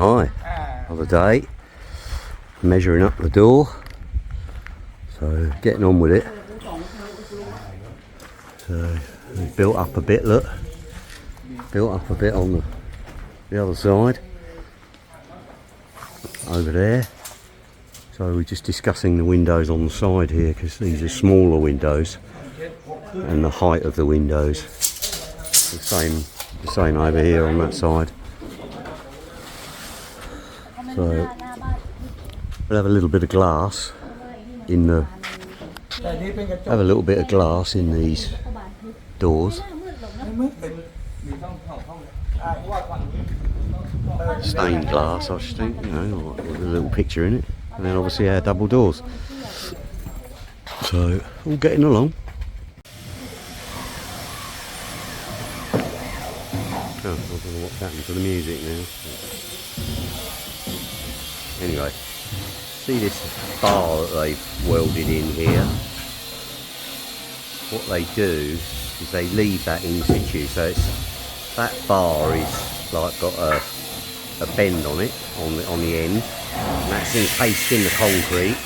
Hi, other day, measuring up the door, so getting on with it. So we built up a bit, look, built up a bit on the other side, over there. So we're just discussing the windows on the side here, because these are smaller windows, and the height of the windows, the same over here on that side. So we'll have a little bit of glass in these doors. Stained glass, I should think, you know, with a little picture in it, and then obviously our double doors. So all getting along. Oh, I don't know what's happened to the music now. Anyway, see this bar that they've welded in here? What they do is they leave that in situ, so that bar is like got a bend on it, on the end, and that's encased in the concrete,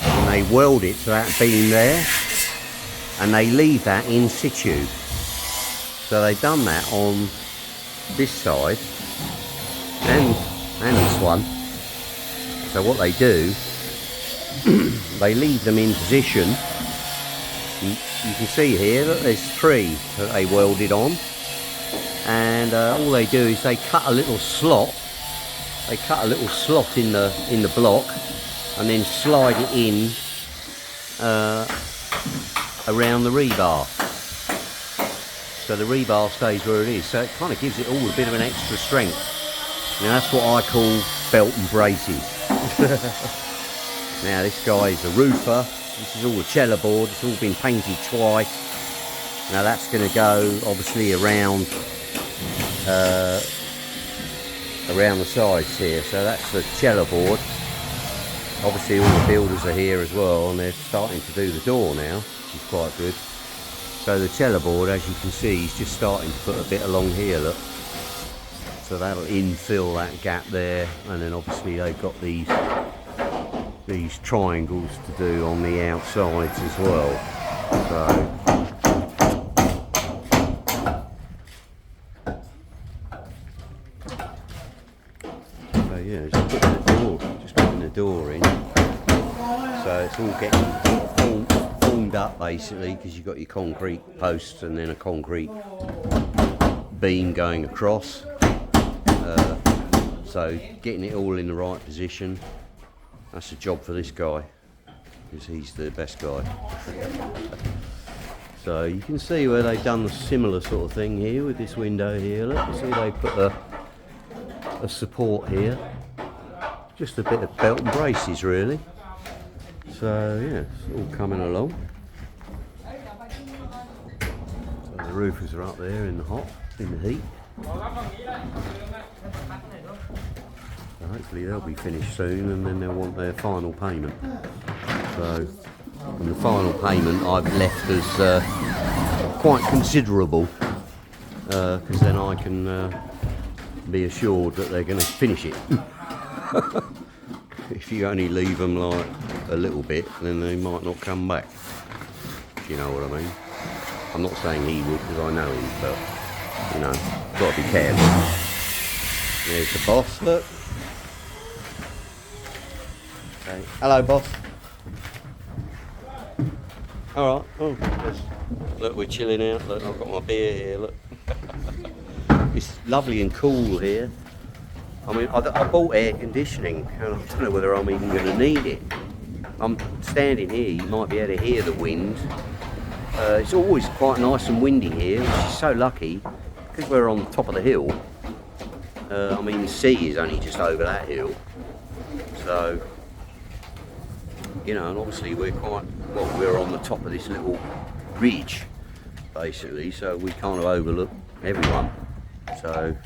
and they weld it to that beam there, and they leave that in situ. So they've done that on this side and this one. So what they do, they leave them in position. You can see here that there's 3 that they welded on, and all they do is they cut a little slot. They cut a little slot in the block, and then slide it in around the rebar. So the rebar stays where it is. So it kind of gives it all a bit of an extra strength. Now that's what I call belt and braces. Now this guy is a roofer. This is all the cellar board. It's all been painted twice. Now that's going to go obviously around the sides here. So that's the cellar board. Obviously all the builders are here as well, and they're starting to do the door now, which is quite good. So the cellar board, as you can see, is just starting to put a bit along here, look. So that'll infill that gap there, and then obviously they've got these triangles to do on the outsides as well. So yeah, just putting the door in. So it's all getting formed up basically, because you've got your concrete posts and then a concrete beam going across. So getting it all in the right position, that's a job for this guy, because he's the best guy. So you can see where they've done the similar sort of thing here with this window here. Look, you see they put a support here, just a bit of belt and braces really. So yeah, it's all coming along. So the roofers are up there in the heat. So hopefully they'll be finished soon, and then they'll want their final payment. So, and the final payment I've left as quite considerable, because then I can be assured that they're going to finish it. If you only leave them like a little bit, then they might not come back, if you know what I mean. I'm not saying he would, because I know him, but you know, got to be careful. There's the boss, look. Okay. Hello, boss. Alright, oh, look, we're chilling out. Look, I've got my beer here, look. It's lovely and cool here. I mean, I bought air conditioning, and I don't know whether I'm even going to need it. I'm standing here, you might be able to hear the wind. It's always quite nice and windy here, which is so lucky, because we're on the top of the hill. I mean, the sea is only just over that hill. So, you know, and obviously we're on the top of this little ridge, basically, so we kind of overlook everyone. So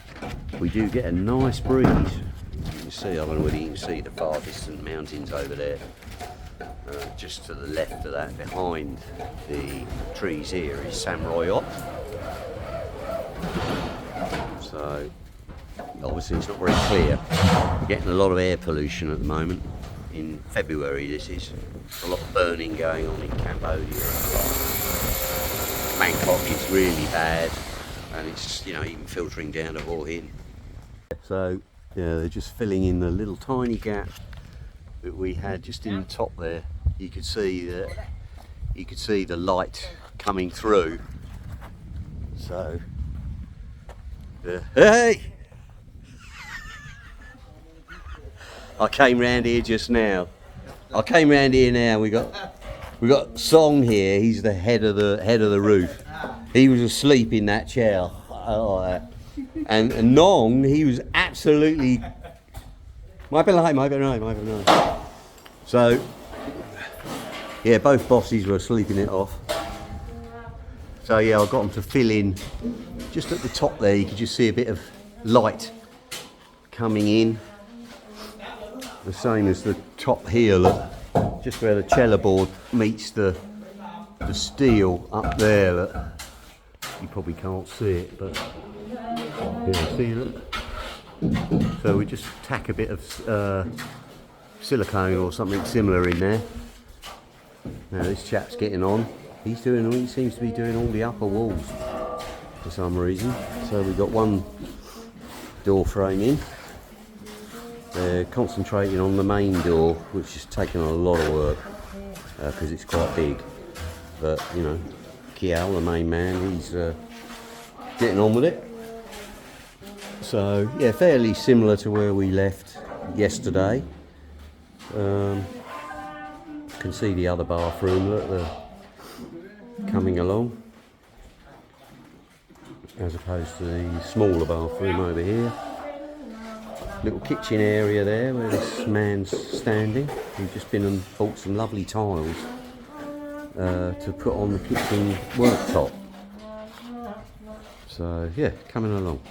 we do get a nice breeze. You can see, I don't know whether you can see the far distant mountains over there. Just to the left of that, behind the trees here, is Samurai Yacht. So Obviously it's not very clear. We're getting a lot of air pollution at the moment. In February this is. A lot of burning going on in Cambodia. Bangkok is really bad, and it's, you know, even filtering down to Hua HIn. So yeah, they're just filling in the little tiny gap that we had just in the top there. You could see the light coming through. So hey, I came round here just now. We got Song here. He's the head of the roof. He was asleep in that chair, and Nong, he was absolutely. Might be right. So yeah, both bosses were sleeping it off. So yeah, I got them to fill in just at the top there. You could just see a bit of light coming in. The same as the top here, look, just where the cellar board meets the steel up there. Look, you probably can't see it, but yeah, see it. So we just tack a bit of silicone or something similar in there. Now this chap's getting on. He seems to be doing all the upper walls for some reason. So we've got one door frame in. They're concentrating on the main door, which is taking a lot of work because it's quite big. But you know, Kiao, the main man, he's getting on with it. So yeah, fairly similar to where we left yesterday. You can see the other bathroom, look, they're coming along, as opposed to the smaller bathroom over here. Little kitchen area there where this man's standing. We've just been and bought some lovely tiles to put on the kitchen worktop. So yeah, coming along.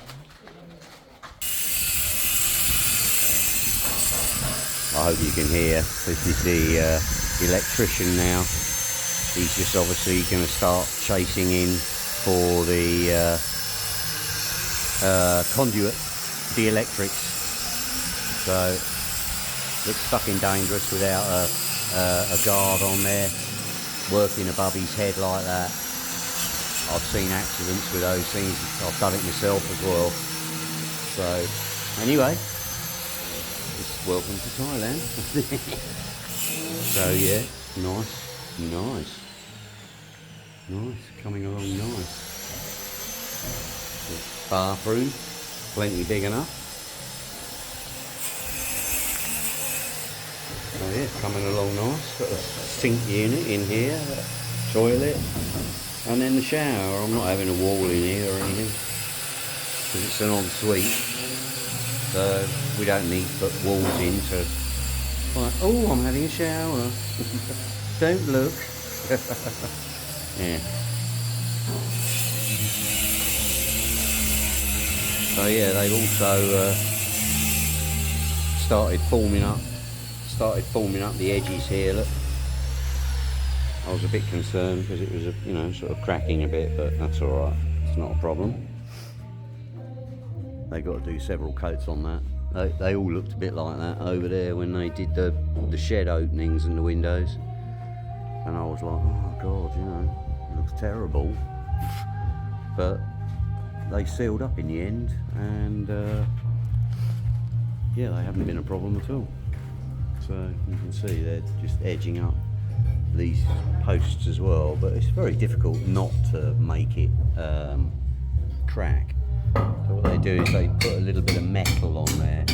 I hope you can hear. This is the electrician now. He's just obviously going to start chasing in for the conduit, the electrics. So looks fucking dangerous without a guard on there working above his head like that. I've seen accidents with those things. I've done it myself as well. So anyway, welcome to Thailand. So yeah, nice, coming along nice. The bathroom, plenty big enough. Oh yeah, coming along nice. Got a sink unit in here, toilet, and then the shower. I'm not having a wall in here or anything because it's an ensuite, so we don't need to put walls in to. Like, oh, I'm having a shower. Don't look. Yeah. So yeah, they've also started forming up the edges here. Look, I was a bit concerned because it was, you know, sort of cracking a bit, but that's all right. It's not a problem. They got to do several coats on that. They all looked a bit like that over there when they did the shed openings and the windows, and I was like, oh god, you know, it looks terrible. But they sealed up in the end, and yeah, they haven't been a problem at all. So you can see they're just edging up these posts as well, but it's very difficult not to make it crack. So what they do is they put a little bit of metal on there,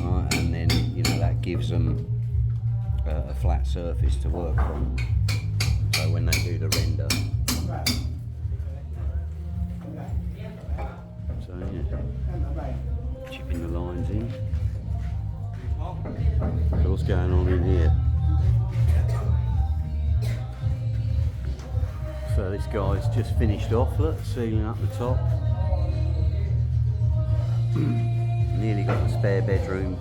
right, and then, you know, that gives them a flat surface to work from. So when they do the render, so yeah, chipping the lines in. So what's going on in here? So this guy's just finished off, look, sealing up the top. Nearly got the spare bedroom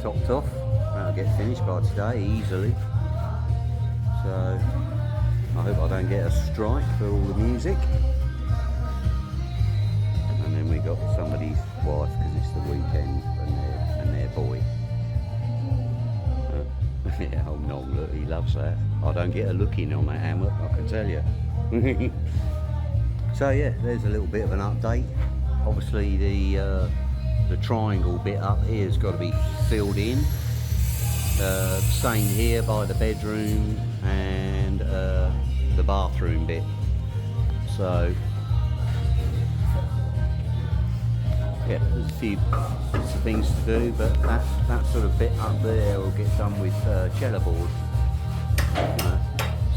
topped off. That'll get finished by today easily. So I hope I don't get a strike for all the music. And then we got somebody's wife nice that. I don't get a look in on that hammock, I can tell you. So yeah, there's a little bit of an update. Obviously the triangle bit up here has got to be filled in. Same here by the bedroom and the bathroom bit. So yeah, there's a few bits of things to do, but that sort of bit up there will get done with cheddar board. You know,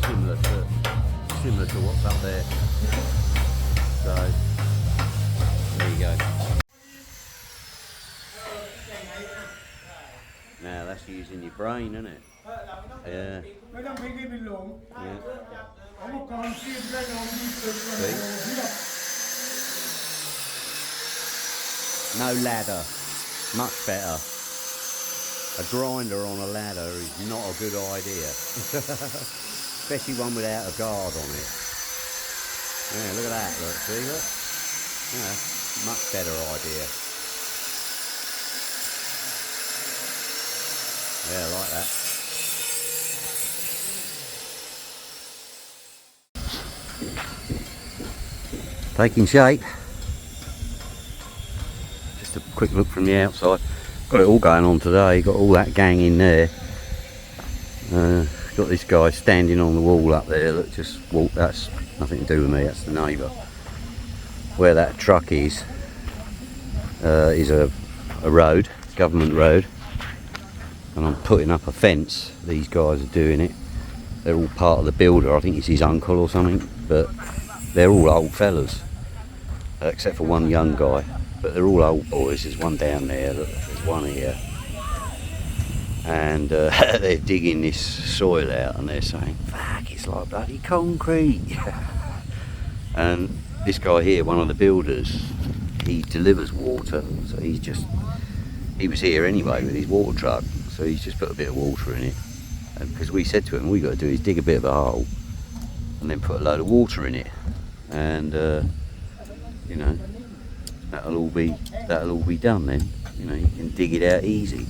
similar to what's up there. So there you go. Now that's using your brain, isn't it? Yeah. No ladder, much better. A grinder on a ladder is not a good idea. Especially one without a guard on it. Yeah, look at that, look, see, look? Yeah, much better idea. Yeah, I like that. Taking shape. Just a quick look from the outside. Got it all going on today, got all that gang in there. Got this guy standing on the wall up there that just walked. That's nothing to do with me, that's the neighbour. Where that truck is a road, government road, and I'm putting up a fence. These guys are doing it. They're all part of the builder. I think it's his uncle or something, but they're all old fellas, except for one young guy, but they're all old boys. There's one down there, there's one here, and they're digging this soil out and they're saying, fuck, it's like bloody concrete. And this guy here, one of the builders, he delivers water, so he was here anyway with his water truck, so he's just put a bit of water in it. And because we said to him, all we got to do is dig a bit of a hole and then put a load of water in it, and you know, that'll all be done then. You know, you can dig it out easy.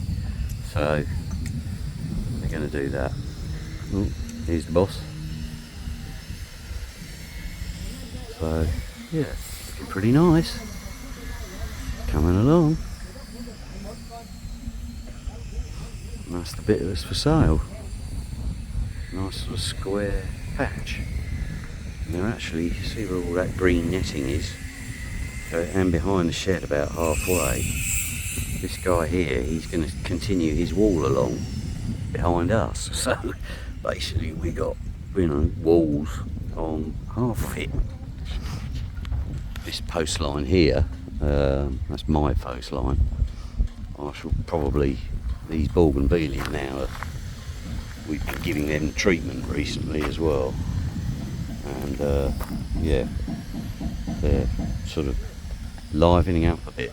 So they're going to do that. Oh, here's the boss. So yeah, looking pretty nice. Coming along. And that's the bit that's for sale. Nice sort of square patch. And they're actually, you see where all that green netting is? And behind the shed about halfway, this guy here, he's going to continue his wall along behind us. So basically we got, you know, walls on half of it. This post line here, that's my post line. I shall probably, these bougainvillea now, we've been giving them treatment recently as well, and yeah, they're sort of livening up a bit.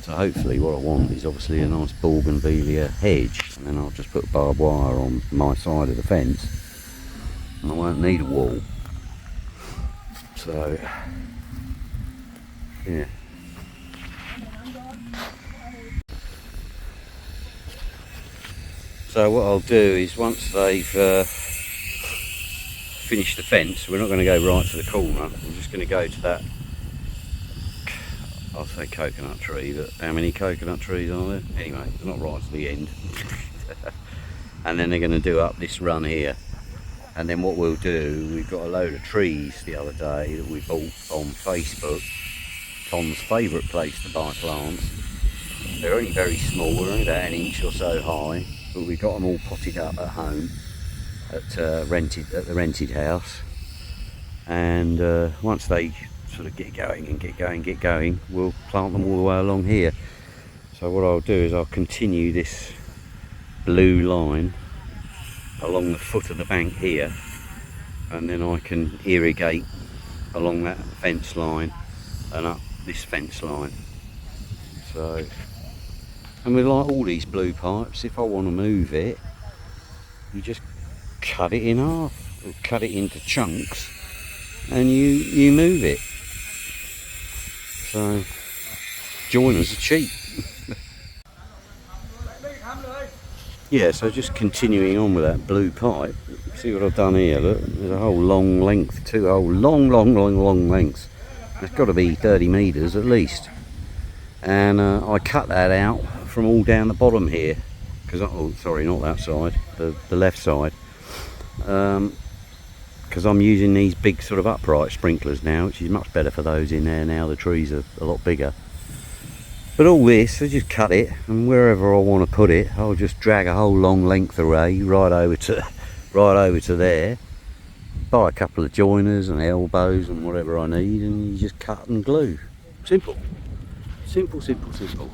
So hopefully what I want is obviously a nice bougainvillea hedge, and then I'll just put barbed wire on my side of the fence and I won't need a wall. So yeah. So what I'll do is, once they've finished the fence, we're not going to go right to the corner, I'm just going to go to that, I'll say coconut tree, but how many coconut trees are there? Anyway, it's not right to the end. And then they're going to do up this run here. And then what we'll do, we've got a load of trees the other day that we bought on Facebook, Tom's favourite place to buy plants. They're only very small, they're only about an inch or so high, but we got them all potted up at home at the rented house. And once they sort of get going, we'll plant them all the way along here. So what I'll do is I'll continue this blue line along the foot of the bank here, and then I can irrigate along that fence line and up this fence line. So, and with like all these blue pipes, if I want to move it, you just cut it in half, or cut it into chunks, and you move it. So joiners are cheap. Yeah, so just continuing on with that blue pipe. See what I've done here, look. There's a whole long length, two whole long lengths. It's got to be 30 metres at least. And I cut that out from all down the bottom here. Because, oh, sorry, not that side, the left side. Because I'm using these big sort of upright sprinklers now, which is much better for those in there now. The trees are a lot bigger. But all this, I just cut it, and wherever I want to put it, I'll just drag a whole long length array right over to there. Buy a couple of joiners and elbows and whatever I need, and you just cut and glue. Simple. Simple, simple, simple.